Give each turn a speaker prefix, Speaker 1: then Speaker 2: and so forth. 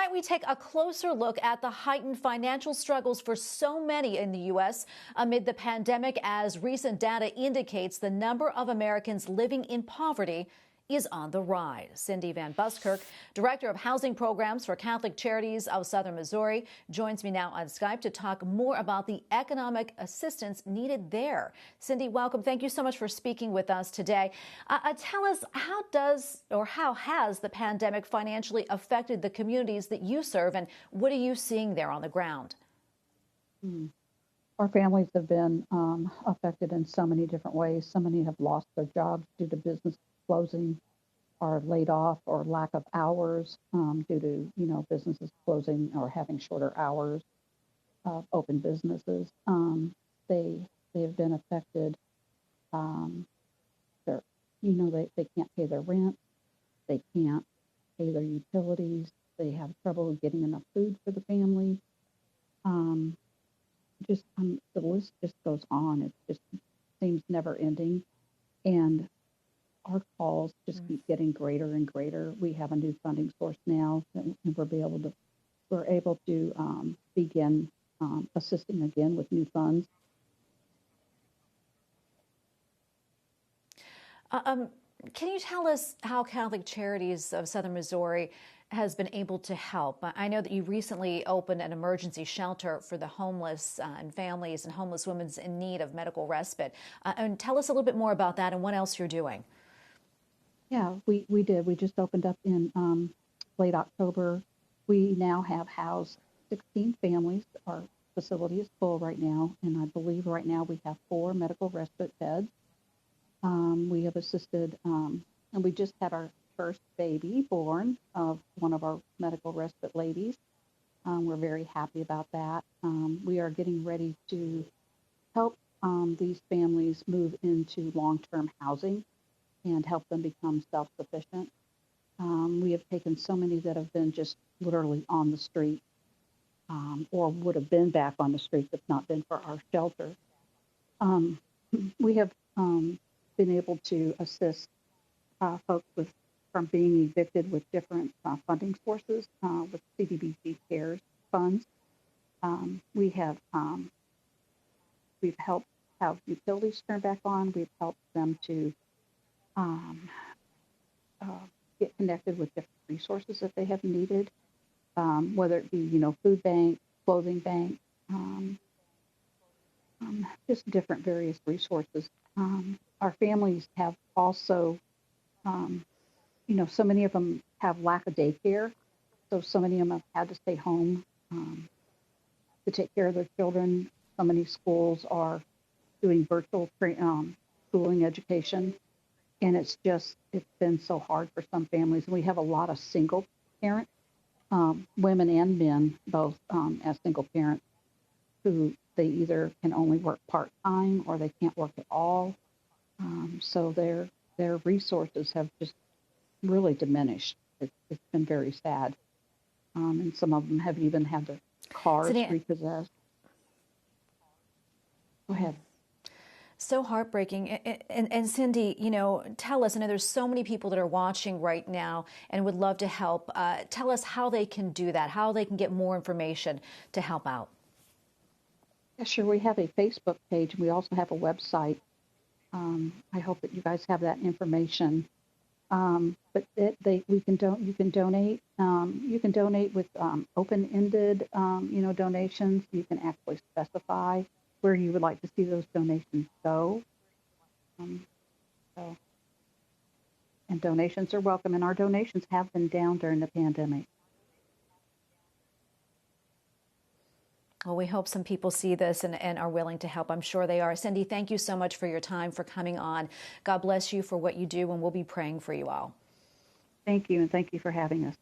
Speaker 1: Tonight, we take a closer look at the heightened financial struggles for so many in the U.S. amid the pandemic, as recent data indicates the number of Americans living in poverty is on the rise. Cindy Van Buskirk, Director of Housing Programs for Catholic Charities of Southern Missouri, joins me now on Skype to talk more about the economic assistance needed there. Cindy, welcome. Thank you so much for speaking with us today. Tell us, how has the pandemic financially affected the communities that you serve, and what are you seeing there on the ground?
Speaker 2: Our families have been affected in so many different ways. So many have lost their jobs due to business closing, are laid off, or lack of hours due to businesses closing or having shorter hours of open businesses. They have been affected. They can't pay their rent. They can't pay their utilities. They have trouble getting enough food for the family. The list just goes on. It just seems never ending. And our calls just keep getting greater and greater. We have a new funding source now, and we're able to begin assisting again with new funds.
Speaker 1: Can you tell us how Catholic Charities of Southern Missouri has been able to help? I know that you recently opened an emergency shelter for the homeless and families and homeless women in need of medical respite. And tell us a little bit more about that and what else you're doing.
Speaker 2: Yeah, we did. We just opened up in late October. We now have housed 16 families. Our facility is full right now, and I believe right now we have 4 medical respite beds. We have assisted, and we just had our first baby born of one of our medical respite ladies. We're very happy about that. We are getting ready to help these families move into long-term housing and help them become self-sufficient. We have taken so many that have been just literally on the street, or would have been back on the street if not been for our shelter. We have been able to assist folks from being evicted with different funding sources with CDBG CARES funds. We've helped have utilities turned back on. We've helped them to get connected with different resources that they have needed, whether it be food bank, clothing bank, just different various resources. Our families have also, so many of them have lack of daycare, so many of them have had to stay home to take care of their children. So many schools are doing virtual schooling education, and it's been so hard for some families. And we have a lot of single parents, women and men, both as single parents, who they either can only work part-time or they can't work at all. So their resources have just really diminished. It's been very sad. And some of them have even had their cars repossessed. Go ahead.
Speaker 1: So heartbreaking. And Cindy, tell us, I know there's so many people that are watching right now and would love to help. Tell us how they can do that, how they can get more information to help out.
Speaker 2: Yeah, sure. We have a Facebook page, and we also have a website. I hope that you guys have that information. But you can donate. You can donate with open-ended, donations. You can actually specify where you would like to see those donations go. And donations are welcome, and our donations have been down during the pandemic.
Speaker 1: Well, we hope some people see this and are willing to help. I'm sure they are. Cindy, thank you so much for your time, for coming on. God bless you for what you do, and we'll be praying for you all.
Speaker 2: Thank you, and thank you for having us.